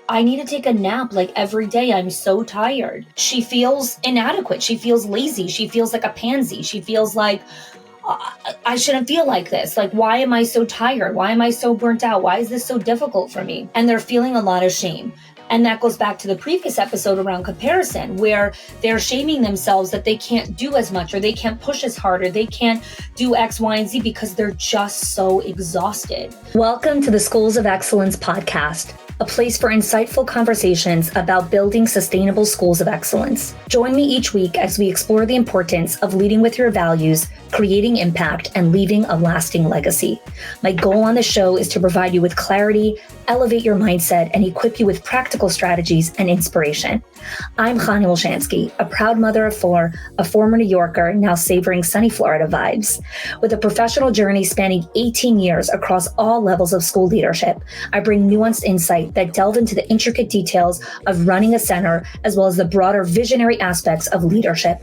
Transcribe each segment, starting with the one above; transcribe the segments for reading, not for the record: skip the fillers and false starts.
I need to take a nap like every day. I'm so tired. She feels inadequate. She feels lazy. She feels like a pansy. She feels like I shouldn't feel like this. Like, why am I so tired? Why am I so burnt out? Why is this so difficult for me? And they're feeling a lot of shame. And that goes back to the previous episode around comparison, where they're shaming themselves that they can't do as much, or they can't push as hard, or they can't do X, Y, and Z because they're just so exhausted. Welcome to the Schools of Excellence podcast, a place for insightful conversations about building sustainable schools of excellence. Join me each week as we explore the importance of leading with your values, creating impact, and leaving a lasting legacy. My goal on the show is to provide you with clarity, elevate your mindset, and equip you with practical strategies and inspiration. I'm Chanie, a proud mother of four, a former New Yorker, now savoring sunny Florida vibes. With a professional journey spanning 18 years across all levels of school leadership, I bring nuanced insight that delve into the intricate details of running a center, as well as the broader visionary aspects of leadership.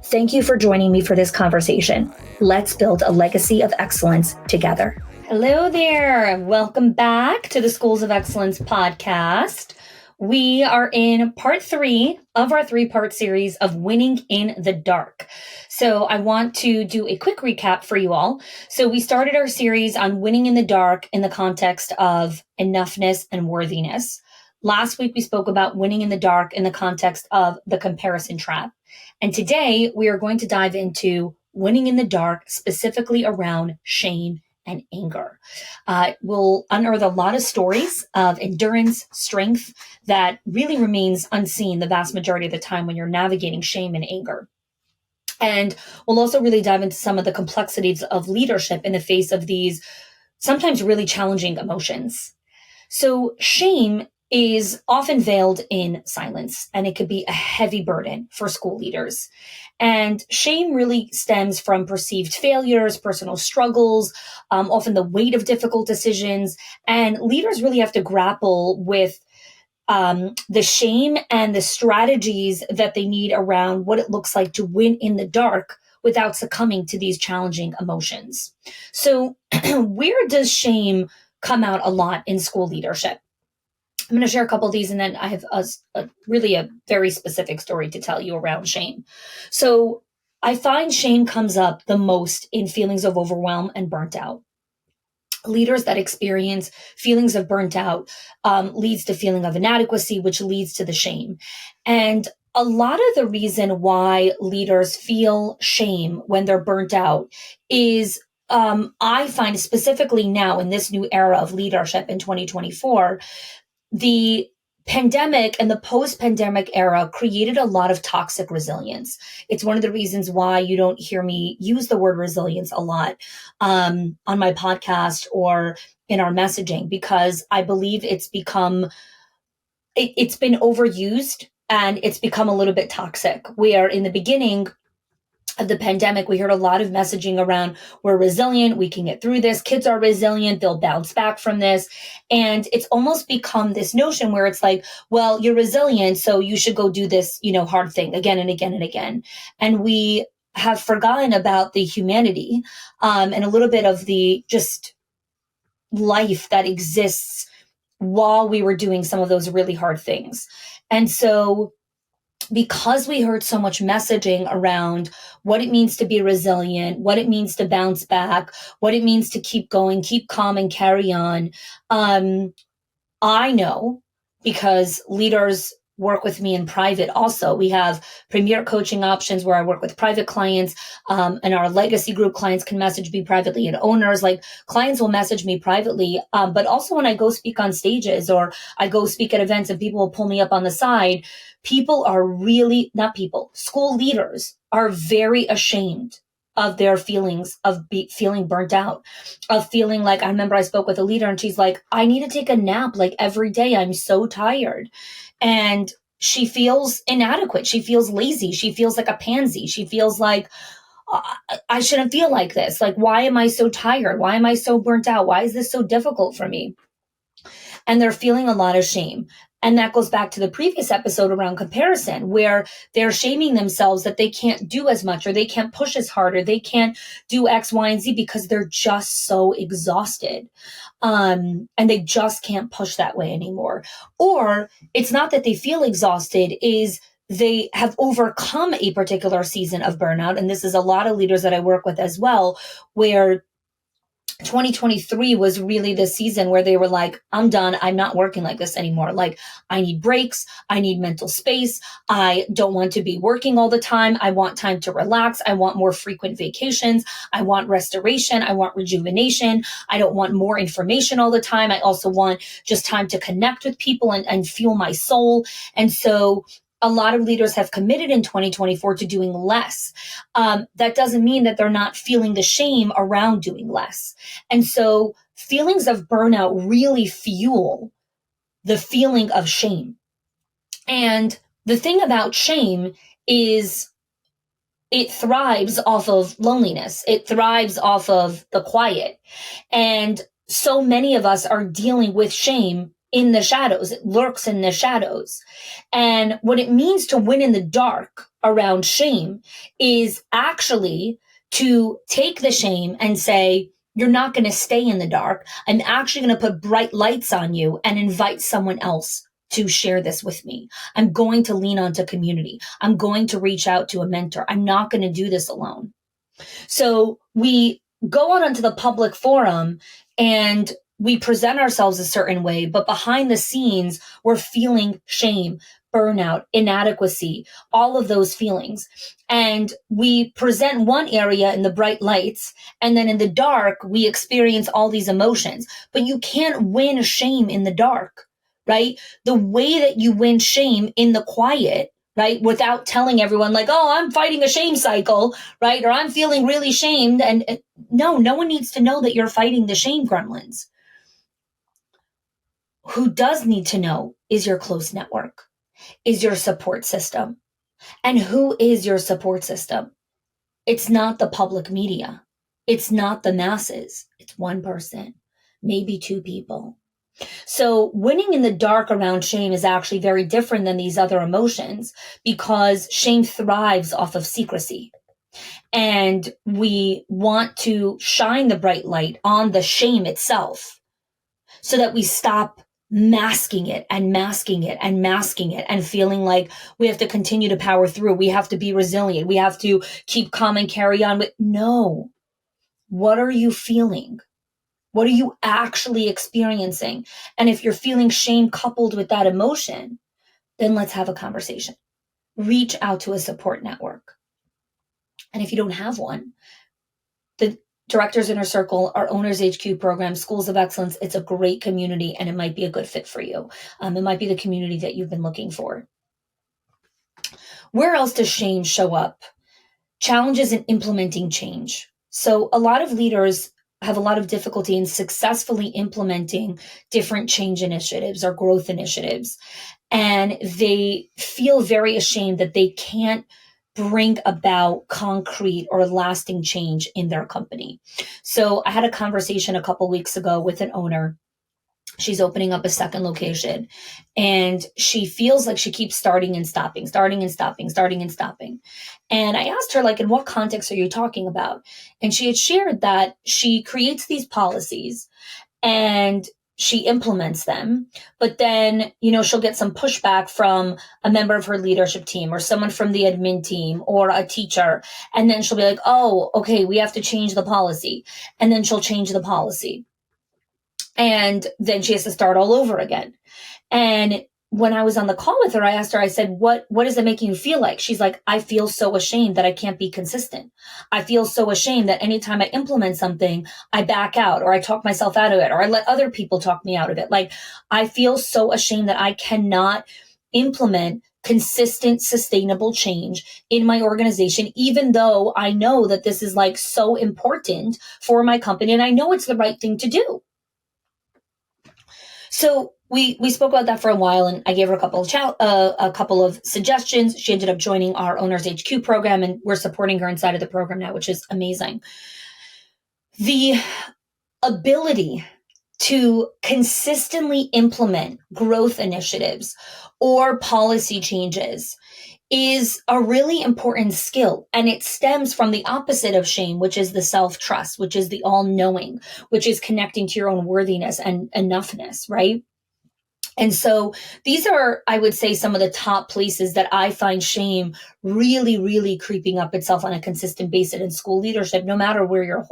Thank you for joining me for this conversation. Let's build a legacy of excellence together. Hello there. Welcome back to the Schools of Excellence podcast. We are in part 3 of our 3-part series of Winning in the Dark. So I want to do a quick recap for you all. So we started our series on winning in the dark in the context of enoughness and worthiness. Last week, we spoke about winning in the dark in the context of the comparison trap. And today we are going to dive into winning in the dark, specifically around shame and anger. We'll unearth a lot of stories of endurance, strength that really remains unseen the vast majority of the time when you're navigating shame and anger. And we'll also really dive into some of the complexities of leadership in the face of these sometimes really challenging emotions. So shame is often veiled in silence, and it could be a heavy burden for school leaders. And shame really stems from perceived failures, personal struggles, often the weight of difficult decisions. And leaders really have to grapple with the shame and the strategies that they need around what it looks like to win in the dark without succumbing to these challenging emotions. So where does shame come out a lot in school leadership? I'm going to share a couple of these, and then I have a very specific story to tell you around shame. So I find shame comes up the most in feelings of overwhelm and burnt out. Leaders that experience feelings of burnt out leads to feeling of inadequacy, which leads to the shame. And a lot of the reason why leaders feel shame when they're burnt out is I find specifically now in this new era of leadership in 2024, the pandemic and the post-pandemic era created a lot of toxic resilience. It's one of the reasons why you don't hear me use the word resilience a lot on my podcast or in our messaging, because I believe it's been overused and it's become a little bit toxic. Where in the beginning of the pandemic, we heard a lot of messaging around we're resilient, we can get through this, kids are resilient, they'll bounce back from this. And it's almost become this notion where it's like, well, you're resilient, so you should go do this, hard thing again and again and again. And we have forgotten about the humanity and a little bit of the just life that exists while we were doing some of those really hard things. And so because we heard so much messaging around what it means to be resilient, what it means to bounce back, what it means to keep going, keep calm and carry on. I know, because leaders work with me in private also. We have premier coaching options where I work with private clients, and our legacy group clients can message me privately, and owners, like clients will message me privately. But also when I go speak on stages or I go speak at events and people will pull me up on the side, school leaders are very ashamed of their feelings of feeling burnt out, of feeling like, I remember I spoke with a leader and she's like, I need to take a nap like every day. I'm so tired. And she feels inadequate. She feels lazy. She feels like a pansy. She feels like, I shouldn't feel like this. Like, why am I so tired? Why am I so burnt out? Why is this so difficult for me? And they're feeling a lot of shame. And that goes back to the previous episode around comparison, where they're shaming themselves that they can't do as much, or they can't push as hard, or they can't do X, Y, and Z because they're just so exhausted. And they just can't push that way anymore. Or it's not that they feel exhausted, is they have overcome a particular season of burnout. And this is a lot of leaders that I work with as well, where 2023 was really the season where they were like, I'm done. I'm not working like this anymore. Like, I need breaks. I need mental space. I don't want to be working all the time. I want time to relax. I want more frequent vacations. I want restoration. I want rejuvenation. I don't want more information all the time. I also want just time to connect with people and fuel my soul. And so a lot of leaders have committed in 2024 to doing less. That doesn't mean that they're not feeling the shame around doing less. And so feelings of burnout really fuel the feeling of shame. And the thing about shame is it thrives off of loneliness. It thrives off of the quiet. And so many of us are dealing with shame in the shadows. It lurks in the shadows. And what it means to win in the dark around shame is actually to take the shame and say, you're not going to stay in the dark. I'm actually going to put bright lights on you and invite someone else to share this with me. I'm going to lean onto community. I'm going to reach out to a mentor. I'm not going to do this alone. So we go out onto the public forum and we present ourselves a certain way, but behind the scenes, we're feeling shame, burnout, inadequacy, all of those feelings. And we present one area in the bright lights, and then in the dark, we experience all these emotions. But you can't win shame in the dark, right? The way that you win shame in the quiet, right? Without telling everyone like, oh, I'm fighting a shame cycle, right? Or I'm feeling really shamed. And no one needs to know that you're fighting the shame gremlins. Who does need to know is your close network, is your support system. And who is your support system? It's not the public media. It's not the masses. It's one person, maybe two people. So winning in the dark around shame is actually very different than these other emotions, because shame thrives off of secrecy. And we want to shine the bright light on the shame itself so that we stop masking it and masking it and masking it and feeling like we have to continue to power through. We have to be resilient. We have to keep calm and carry on. But no, what are you feeling? What are you actually experiencing? And if you're feeling shame coupled with that emotion, then let's have a conversation. Reach out to a support network. And if you don't have one, the Directors Inner Circle, our Owners HQ program, Schools of Excellence, it's a great community and it might be a good fit for you. It might be the community that you've been looking for. Where else does shame show up? Challenges in implementing change. So a lot of leaders have a lot of difficulty in successfully implementing different change initiatives or growth initiatives. And they feel very ashamed that they can't bring about concrete or lasting change in their company. So I had a conversation a couple weeks ago with an owner. She's opening up a second location and she feels like she keeps starting and stopping. And I asked her, like, in what context are you talking about? And she had shared that she creates these policies and she implements them, but then, she'll get some pushback from a member of her leadership team or someone from the admin team or a teacher. And then she'll be like, oh, okay, we have to change the policy. And then she'll change the policy. And then she has to start all over again. And when I was on the call with her, I asked her, I said, what is it making you feel like? She's like, I feel so ashamed that I can't be consistent. I feel so ashamed that anytime I implement something, I back out or I talk myself out of it or I let other people talk me out of it. Like, I feel so ashamed that I cannot implement consistent, sustainable change in my organization, even though I know that this is like so important for my company and I know it's the right thing to do. So we spoke about that for a while, and I gave her a couple of suggestions. She ended up joining our Owners HQ program, and we're supporting her inside of the program now, which is amazing. The ability to consistently implement growth initiatives or policy changes is a really important skill. And it stems from the opposite of shame, which is the self-trust, which is the all-knowing, which is connecting to your own worthiness and enoughness, right? And so these are, I would say, some of the top places that I find shame really, really creeping up itself on a consistent basis in school leadership, no matter where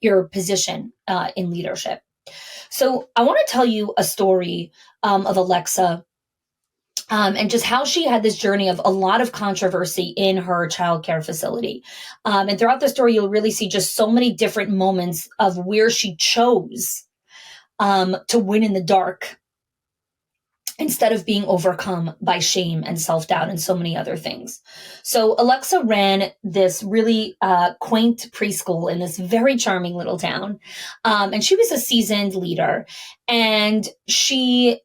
your position in leadership. So I want to tell you a story of Alexa, and just how she had this journey of a lot of controversy in her childcare facility. And throughout the story, you'll really see just so many different moments of where she chose to win in the dark instead of being overcome by shame and self-doubt and so many other things. So Alexa ran this really quaint preschool in this very charming little town. And she was a seasoned leader. And she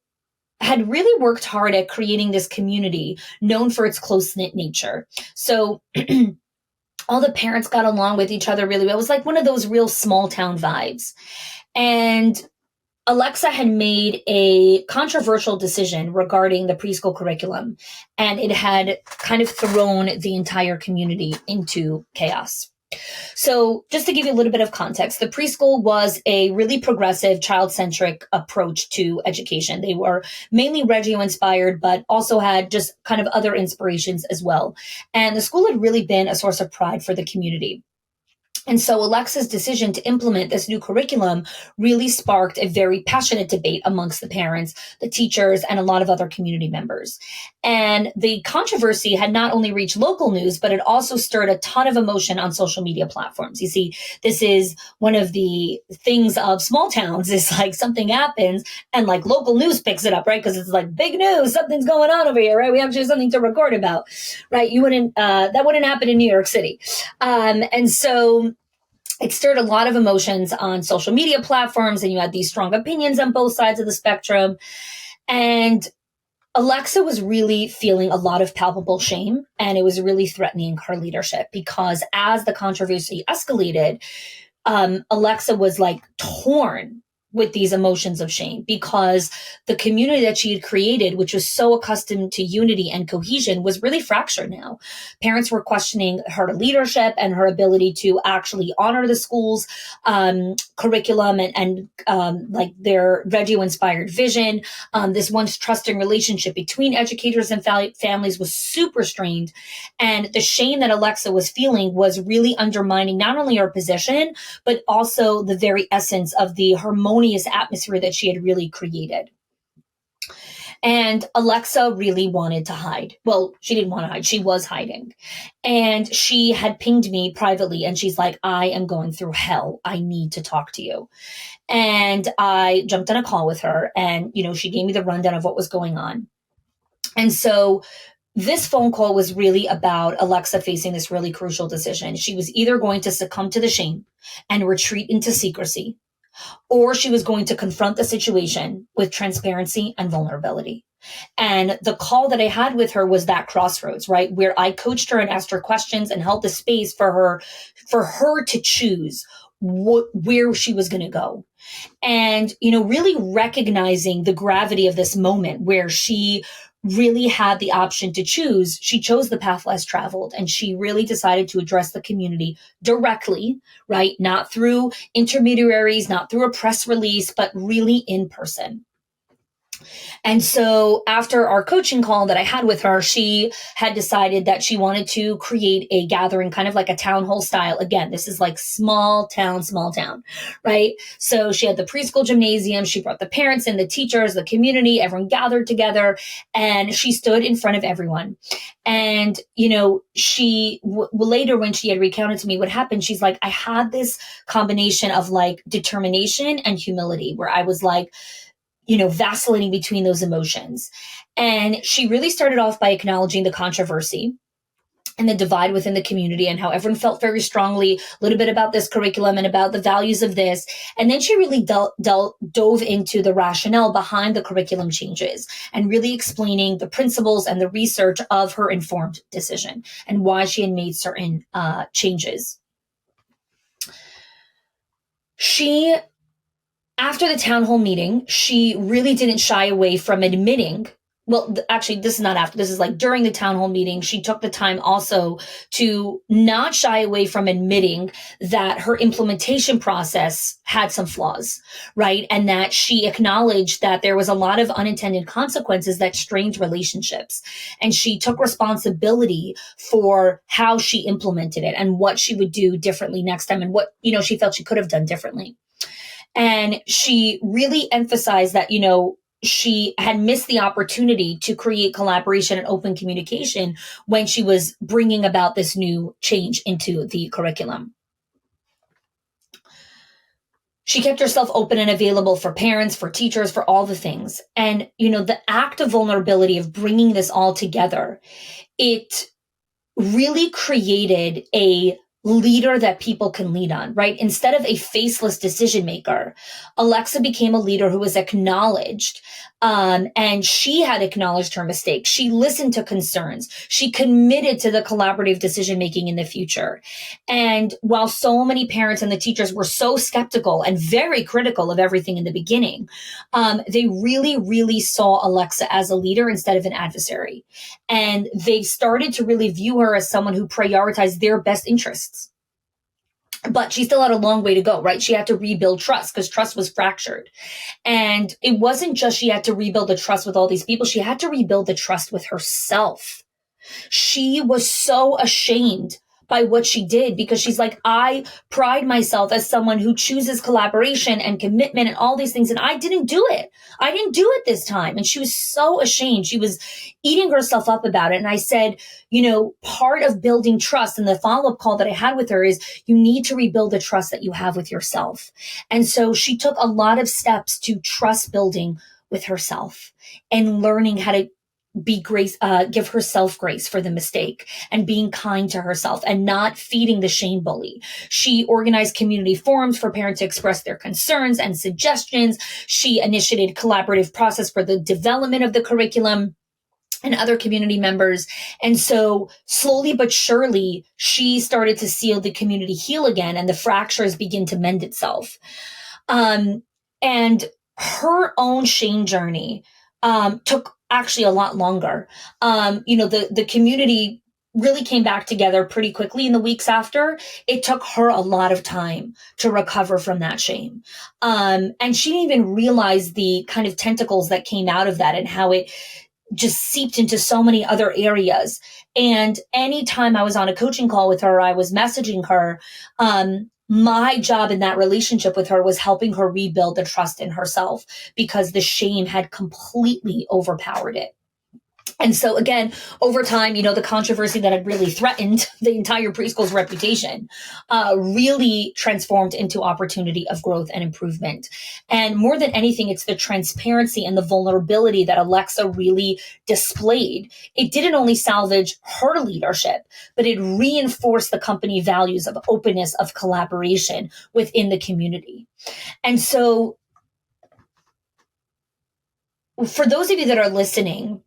had really worked hard at creating this community known for its close-knit nature. So all the parents got along with each other really well. It was like one of those real small town vibes. And Alexa had made a controversial decision regarding the preschool curriculum, and it had kind of thrown the entire community into chaos. So just to give you a little bit of context, the preschool was a really progressive, child-centric approach to education. They were mainly Reggio-inspired, but also had just kind of other inspirations as well. And the school had really been a source of pride for the community. And so Alexa's decision to implement this new curriculum really sparked a very passionate debate amongst the parents, the teachers, and a lot of other community members. And the controversy had not only reached local news, but it also stirred a ton of emotion on social media platforms. You see, this is one of the things of small towns is like something happens and like local news picks it up, right? Because it's like big news, something's going on over here, right? We have something to record about, right? That wouldn't happen in New York City. And so it stirred a lot of emotions on social media platforms, and you had these strong opinions on both sides of the spectrum. And Alexa was really feeling a lot of palpable shame, and it was really threatening her leadership because as the controversy escalated, Alexa was like torn with these emotions of shame because the community that she had created, which was so accustomed to unity and cohesion, was really fractured now. Parents were questioning her leadership and her ability to actually honor the school's curriculum and like their Reggio-inspired vision. This once trusting relationship between educators and families was super strained. And the shame that Alexa was feeling was really undermining not only her position, but also the very essence of the harmonious atmosphere that she had really created. And Alexa really wanted to hide. Well, she didn't want to hide. She was hiding. And she had pinged me privately and she's like, I am going through hell. I need to talk to you. And I jumped on a call with her and, she gave me the rundown of what was going on. And so this phone call was really about Alexa facing this really crucial decision. She was either going to succumb to the shame and retreat into secrecy, or she was going to confront the situation with transparency and vulnerability. And the call that I had with her was that crossroads, right? Where I coached her and asked her questions and held the space for her to choose where she was going to go. And, really recognizing the gravity of this moment where she really had the option to choose. She chose the path less traveled, and she really decided to address the community directly, right? Not through intermediaries, not through a press release, but really in person. And so after our coaching call that I had with her, she had decided that she wanted to create a gathering, kind of like a town hall style. Again, this is like small town, right? So she had the preschool gymnasium. She brought the parents and the teachers, the community, everyone gathered together, and she stood in front of everyone. And, she later, when she had recounted to me what happened, she's like, I had this combination of like determination and humility where I was like, vacillating between those emotions. And she really started off by acknowledging the controversy and the divide within the community and how everyone felt very strongly a little bit about this curriculum and about the values of this. And then she really dove into the rationale behind the curriculum changes and really explaining the principles and the research of her informed decision and why she had made certain changes. She After the town hall meeting, she really didn't shy away from admitting, well, actually, this is not after, this is like during the town hall meeting, she took the time also to not shy away from admitting that her implementation process had some flaws, right? And that she acknowledged that there was a lot of unintended consequences that strained relationships. And she took responsibility for how she implemented it and what she would do differently next time and what, she felt she could have done differently. And she really emphasized that, she had missed the opportunity to create collaboration and open communication when she was bringing about this new change into the curriculum. She kept herself open and available for parents, for teachers, for all the things. And, the act of vulnerability of bringing this all together, it really created a leader that people can lead on, right? Instead of a faceless decision maker, Alexa became a leader who was acknowledged, and she had acknowledged her mistakes. She listened to concerns. She committed to the collaborative decision making in the future. And while so many parents and the teachers were so skeptical and very critical of everything in the beginning, they really, really saw Alexa as a leader instead of an adversary. And they started to really view her as someone who prioritized their best interests. But she still had a long way to go, right? She had to rebuild trust because trust was fractured. And it wasn't just she had to rebuild the trust with all these people. She had to rebuild the trust with herself. She was so ashamed by what she did because she's like, I pride myself as someone who chooses collaboration and commitment and all these things. And I didn't do it. I didn't do it this time. And she was so ashamed. She was eating herself up about it. And I said, part of building trust and the follow-up call that I had with her is you need to rebuild the trust that you have with yourself. And so she took a lot of steps to trust building with herself and learning how to be grace, give herself grace for the mistake and being kind to herself and not feeding the shame bully. She organized community forums for parents to express their concerns and suggestions. She initiated collaborative process for the development of the curriculum and other community members. And so slowly but surely, she started to see the community heal again and the fractures begin to mend itself. And her own shame journey took actually a lot longer. The community really came back together pretty quickly in the weeks after. It took her a lot of time to recover from that shame. And she didn't even realize the kind of tentacles that came out of that and how it just seeped into so many other areas. And anytime I was on a coaching call with her, I was messaging her, my job in that relationship with her was helping her rebuild the trust in herself because the shame had completely overpowered it. And so again, over time, the controversy that had really threatened the entire preschool's reputation really transformed into opportunity of growth and improvement. And more than anything, it's the transparency and the vulnerability that Alexa really displayed. It didn't only salvage her leadership, but it reinforced the company values of openness, of collaboration within the community. And so for those of you that are listening,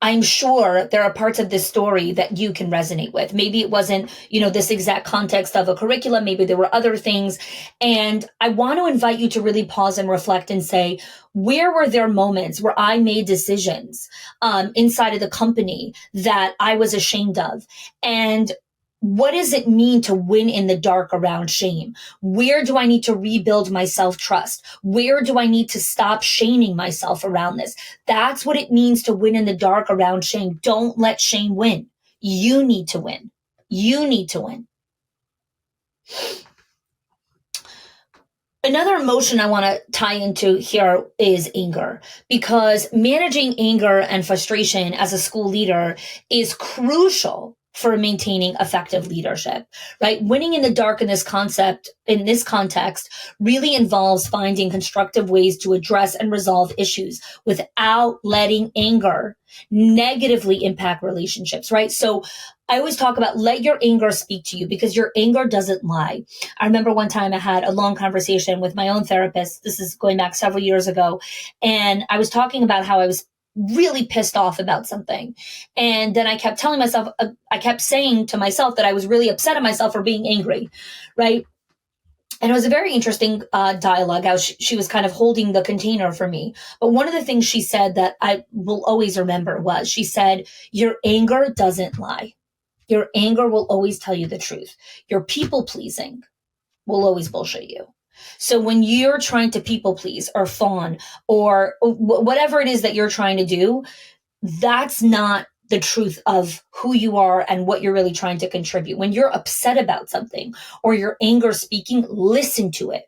I'm sure there are parts of this story that you can resonate with. Maybe it wasn't, this exact context of a curriculum. Maybe there were other things. And I want to invite you to really pause and reflect and say, where were there moments where I made decisions inside of the company that I was ashamed of? And what does it mean to win in the dark around shame? Where do I need to rebuild my self-trust? Where do I need to stop shaming myself around this? That's what it means to win in the dark around shame. Don't let shame win. You need to win. You need to win. Another emotion I want to tie into here is anger, because managing anger and frustration as a school leader is crucial for maintaining effective leadership, right? Winning in the dark in this context really involves finding constructive ways to address and resolve issues without letting anger negatively impact relationships, right? So I always talk about let your anger speak to you because your anger doesn't lie. I remember one time I had a long conversation with my own therapist. This is going back several years ago. And I was talking about how I was really pissed off about something. And then I kept saying to myself that I was really upset at myself for being angry, right? And it was a very interesting dialogue, how she was kind of holding the container for me. But one of the things she said that I will always remember was, she said, your anger doesn't lie. Your anger will always tell you the truth. Your people pleasing will always bullshit you. So when you're trying to people please or fawn or whatever it is that you're trying to do, that's not the truth of who you are and what you're really trying to contribute. When you're upset about something or your anger speaking, listen to it.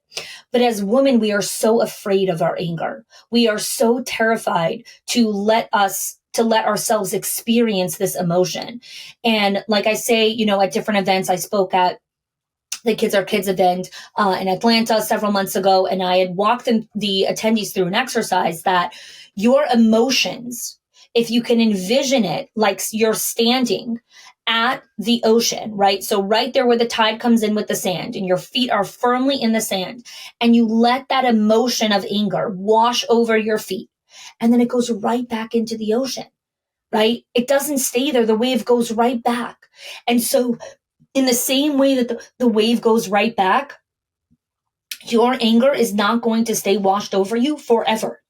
But as women, we are so afraid of our anger. We are so terrified to let ourselves experience this emotion. And like I say, at different events, I spoke at the Kids Are Kids event in Atlanta several months ago, and I had walked the attendees through an exercise that your emotions, if you can envision it like you're standing at the ocean, right? So right there where the tide comes in with the sand and your feet are firmly in the sand, and you let that emotion of anger wash over your feet, and then it goes right back into the ocean, right? It doesn't stay there. The wave goes right back. And so in the same way that the wave goes right back, your anger is not going to stay washed over you forever.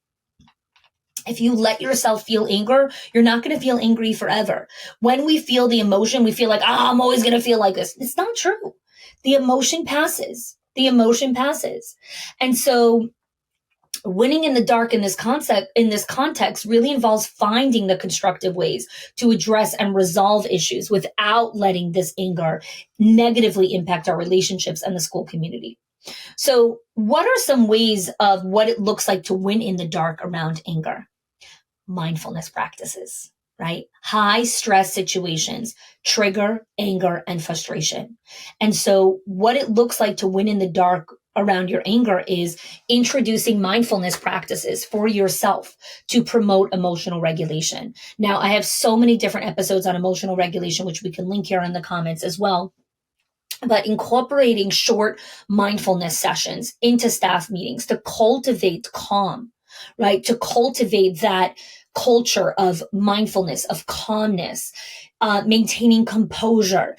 If you let yourself feel anger, you're not going to feel angry forever. When we feel the emotion, we feel like, I'm always going to feel like this. It's not true. The emotion passes. The emotion passes. And so winning in the dark in this context really involves finding the constructive ways to address and resolve issues without letting this anger negatively impact our relationships and the school community. So what are some ways of what it looks like to win in the dark around anger? Mindfulness practices, right? High stress situations trigger anger and frustration. And so what it looks like to win in the dark around your anger is introducing mindfulness practices for yourself to promote emotional regulation. Now, I have so many different episodes on emotional regulation, which we can link here in the comments as well. But incorporating short mindfulness sessions into staff meetings to cultivate calm, right? To cultivate that culture of mindfulness, of calmness, maintaining composure.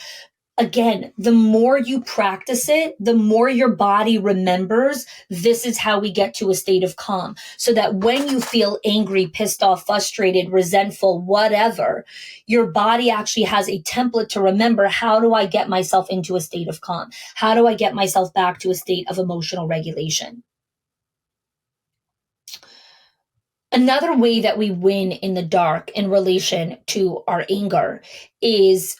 Again, the more you practice it, the more your body remembers this is how we get to a state of calm. So that when you feel angry, pissed off, frustrated, resentful, whatever, your body actually has a template to remember, how do I get myself into a state of calm? How do I get myself back to a state of emotional regulation? Another way that we win in the dark in relation to our anger is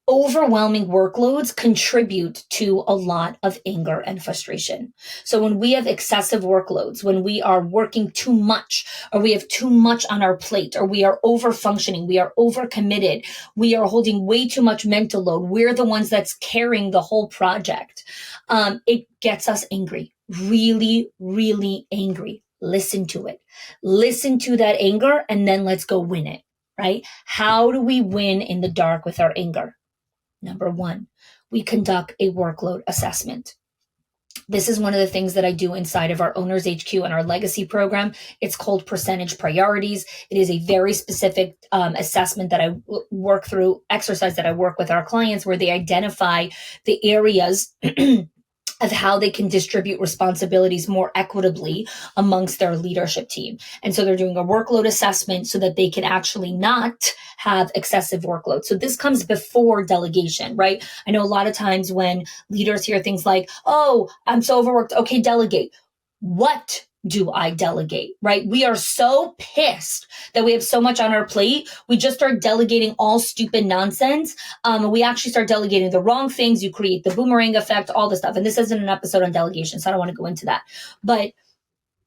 overwhelming workloads contribute to a lot of anger and frustration. So when we have excessive workloads, when we are working too much, or we have too much on our plate, or we are over functioning, we are overcommitted, we are holding way too much mental load, we're the ones that's carrying the whole project. It gets us angry, really, really angry. Listen to it. Listen to that anger, and then let's go win it, right? How do we win in the dark with our anger? Number one, we conduct a workload assessment. This is one of the things that I do inside of our Owners HQ and our legacy program. It's called percentage priorities. It is a very specific assessment that I work through, exercise that I work with our clients, where they identify the areas of how they can distribute responsibilities more equitably amongst their leadership team. And so they're doing a workload assessment so that they can actually not have excessive workload. So this comes before delegation, right? I know a lot of times when leaders hear things like, oh, I'm so overworked. Okay, delegate. What do I delegate, right? We are so pissed that we have so much on our plate. We just start delegating all stupid nonsense. We actually start delegating the wrong things. You create the boomerang effect, all this stuff. And this isn't an episode on delegation, so I don't want to go into that. But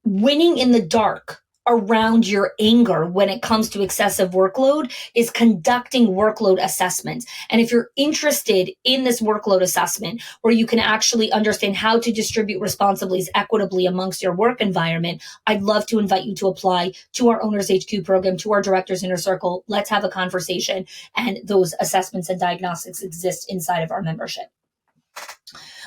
winning in the dark around your anger when it comes to excessive workload is conducting workload assessments. And if you're interested in this workload assessment, where you can actually understand how to distribute responsibilities equitably amongst your work environment, I'd love to invite you to apply to our Owners HQ program, to our Directors Inner Circle. Let's have a conversation. And those assessments and diagnostics exist inside of our membership.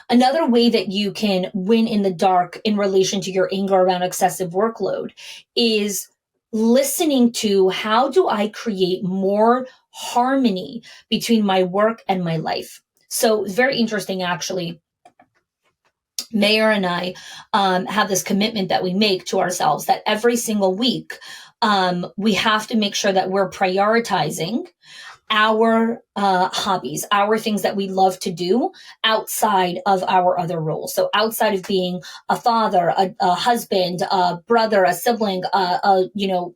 Another way that you can win in the dark in relation to your anger around excessive workload is listening to, how do I create more harmony between my work and my life? So it's very interesting, actually. Mayor and I have this commitment that we make to ourselves that every single week we have to make sure that we're prioritizing our hobbies, our things that we love to do outside of our other roles. So outside of being a father, a husband, a brother, a sibling,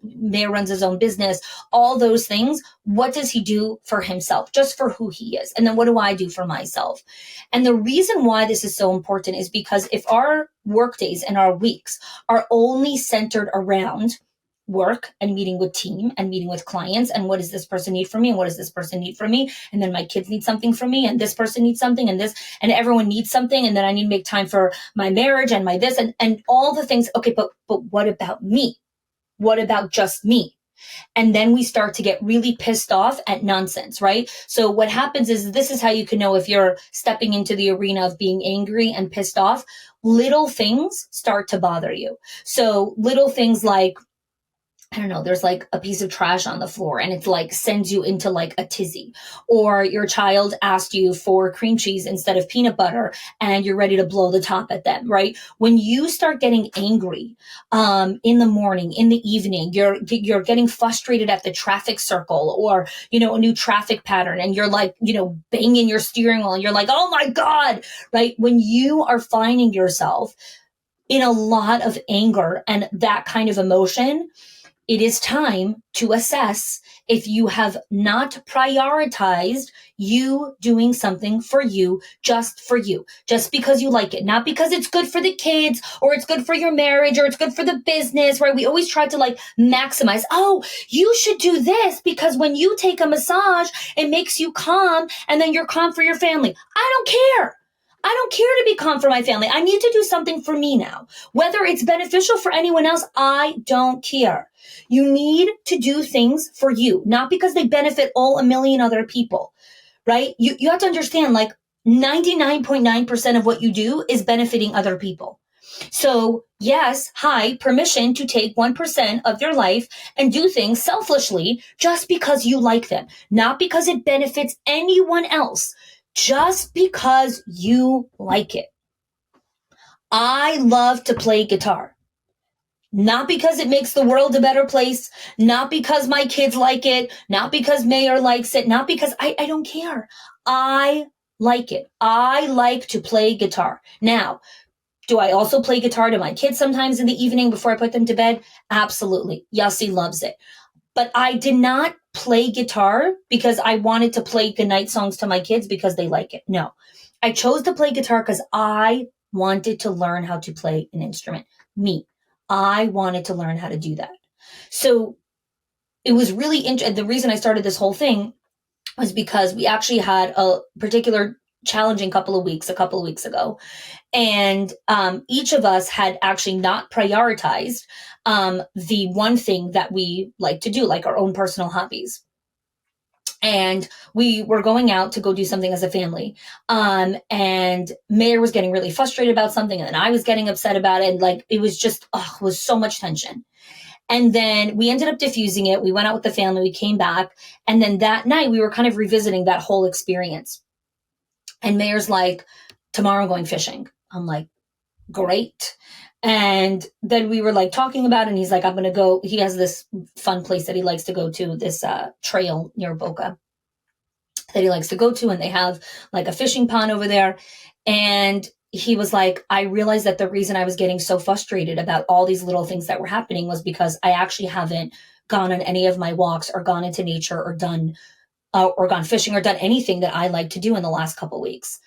Mayor runs his own business, all those things. What does he do for himself, just for who he is? And then what do I do for myself? And the reason why this is so important is because if our work days and our weeks are only centered around work and meeting with team and meeting with clients and what does this person need from me and what does this person need from me, and then my kids need something from me and this person needs something and this and everyone needs something, and then I need to make time for my marriage and my this and all the things. Okay, but what about me? What about just me? And then we start to get really pissed off at nonsense, right? So what happens is, this is how you can know if you're stepping into the arena of being angry and pissed off. Little things start to bother you. So little things like, I don't know, there's like a piece of trash on the floor and it's like sends you into like a tizzy. Or your child asked you for cream cheese instead of peanut butter and you're ready to blow the top at them, right? When you start getting angry in the morning, in the evening, you're getting frustrated at the traffic circle or, a new traffic pattern, and you're like, banging your steering wheel and you're like, oh my God, right? When you are finding yourself in a lot of anger and that kind of emotion, it is time to assess if you have not prioritized you doing something for you, just because you like it, not because it's good for the kids or it's good for your marriage or it's good for the business, right? We always try to like maximize. Oh, you should do this because when you take a massage, it makes you calm and then you're calm for your family. I don't care. I don't care to be calm for my family. I need to do something for me now. Whether it's beneficial for anyone else, I don't care. You need to do things for you, not because they benefit all a million other people, right? You have to understand, like 99.9% of what you do is benefiting other people. So yes, permission to take 1% of your life and do things selfishly just because you like them, not because it benefits anyone else, just because you like it. I love to play guitar. Not because it makes the world a better place, not because my kids like it, not because Mayor likes it, not because I don't care. I like it. I like to play guitar. Now, do I also play guitar to my kids sometimes in the evening before I put them to bed? Absolutely. Yossi loves it. But I did not play guitar because I wanted to play goodnight songs to my kids because they like it. No, I chose to play guitar because I wanted to learn how to play an instrument. Me. I wanted to learn how to do that. So it was really interesting. The reason I started this whole thing was because we actually had a particular challenging couple of weeks ago. And each of us had actually not prioritized the one thing that we like to do, like our own personal hobbies. And we were going out to go do something as a family. And Mayor was getting really frustrated about something, and then I was getting upset about it. And like, it was just, it was so much tension. And then we ended up diffusing it. We went out with the family, we came back. And then that night we were kind of revisiting that whole experience. And Mayor's like, tomorrow I'm going fishing. I'm like, great. And then we were like talking about it, and he's like, I'm going to go. He has this fun place that he likes to go to, this trail near Boca that he likes to go to. And they have like a fishing pond over there. And he was like, I realized that the reason I was getting so frustrated about all these little things that were happening was because I actually haven't gone on any of my walks or gone into nature or done or gone fishing or done anything that I like to do in the last couple of weeks.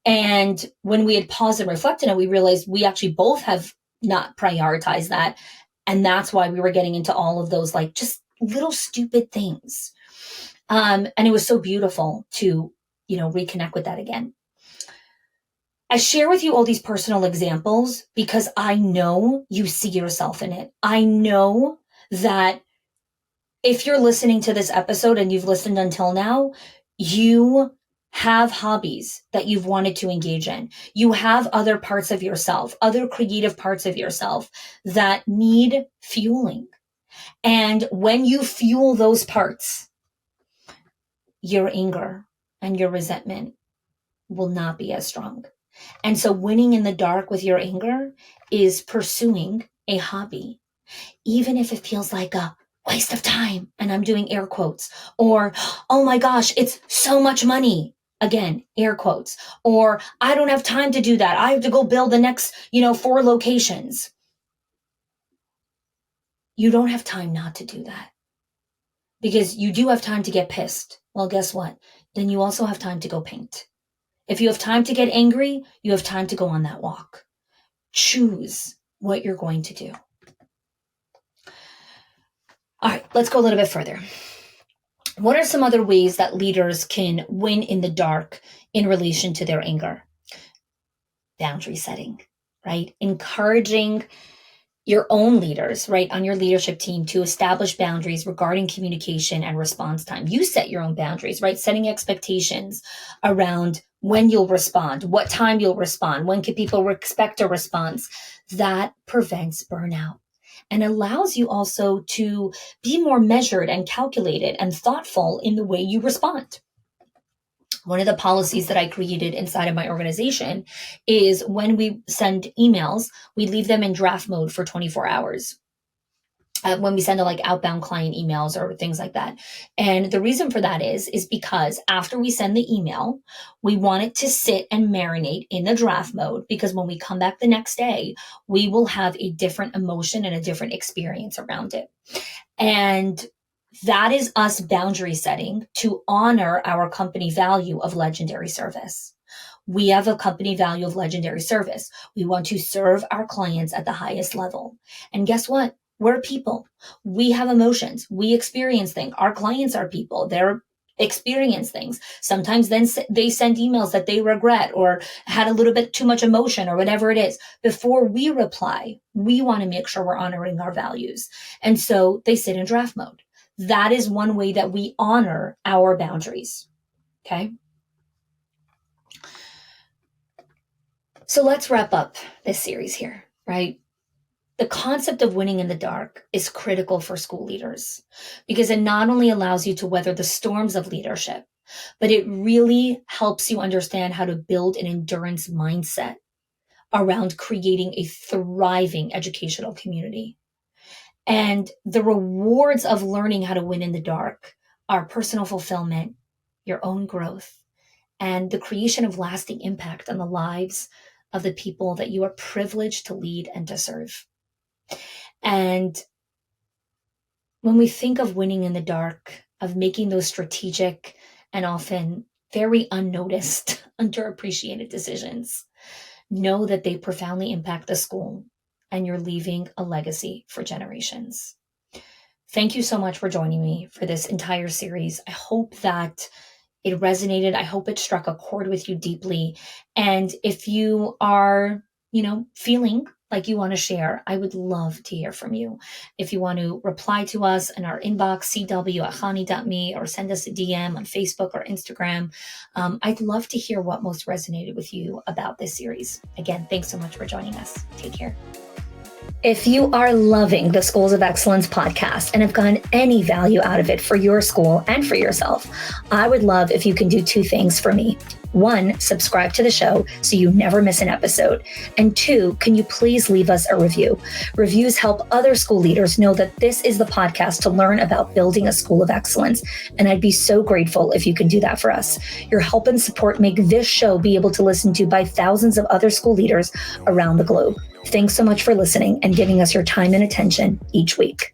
And when we had paused and reflected, and we realized we actually both have not prioritized that. And that's why we were getting into all of those, like, just little stupid things. And it was so beautiful to, reconnect with that again. I share with you all these personal examples because I know you see yourself in it. I know that if you're listening to this episode and you've listened until now, you have hobbies that you've wanted to engage in. You have other parts of yourself, other creative parts of yourself that need fueling. And when you fuel those parts, your anger and your resentment will not be as strong. And so winning in the dark with your anger is pursuing a hobby, even if it feels like a waste of time, and I'm doing air quotes, or, oh my gosh, it's so much money. Again, air quotes, or I don't have time to do that. I have to go build the next, 4 locations. You don't have time not to do that, because you do have time to get pissed. Well, guess what? Then you also have time to go paint. If you have time to get angry, you have time to go on that walk. Choose what you're going to do. All right, let's go a little bit further. What are some other ways that leaders can win in the dark in relation to their anger? Boundary setting, right? Encouraging your own leaders, right, on your leadership team to establish boundaries regarding communication and response time. You set your own boundaries, right? Setting expectations around when you'll respond, what time you'll respond, when can people expect a response. That prevents burnout and allows you also to be more measured and calculated and thoughtful in the way you respond. One of the policies that I created inside of my organization is when we send emails, we leave them in draft mode for 24 hours. When we send outbound client emails or things like that. And the reason for that is because after we send the email, we want it to sit and marinate in the draft mode, because when we come back the next day, we will have a different emotion and a different experience around it. And that is us boundary setting to honor our company value of legendary service. We have a company value of legendary service. We want to serve our clients at the highest level. And guess what? We're people. We have emotions. We experience things. Our clients are people. They're experience things. Sometimes then they send emails that they regret or had a little bit too much emotion or whatever it is. Before we reply, we want to make sure we're honoring our values. And so they sit in draft mode. That is one way that we honor our boundaries. Okay. So let's wrap up this series here, right? The concept of winning in the dark is critical for school leaders because it not only allows you to weather the storms of leadership, but it really helps you understand how to build an endurance mindset around creating a thriving educational community. And the rewards of learning how to win in the dark are personal fulfillment, your own growth, and the creation of lasting impact on the lives of the people that you are privileged to lead and to serve. And when we think of winning in the dark, of making those strategic and often very unnoticed, underappreciated decisions, know that they profoundly impact the school and you're leaving a legacy for generations. Thank you so much for joining me for this entire series. I hope that it resonated. I hope it struck a chord with you deeply. And if you are, feeling like you want to share, I would love to hear from you. If you want to reply to us in our inbox, cw@chanie.me, or send us a DM on Facebook or Instagram, I'd love to hear what most resonated with you about this series. Again, thanks so much for joining us. Take care. If you are loving the Schools of Excellence podcast and have gotten any value out of it for your school and for yourself, I would love if you can do 2 things for me. 1, subscribe to the show so you never miss an episode. And 2, can you please leave us a review? Reviews help other school leaders know that this is the podcast to learn about building a school of excellence. And I'd be so grateful if you can do that for us. Your help and support make this show be able to listen to by thousands of other school leaders around the globe. Thanks so much for listening and giving us your time and attention each week.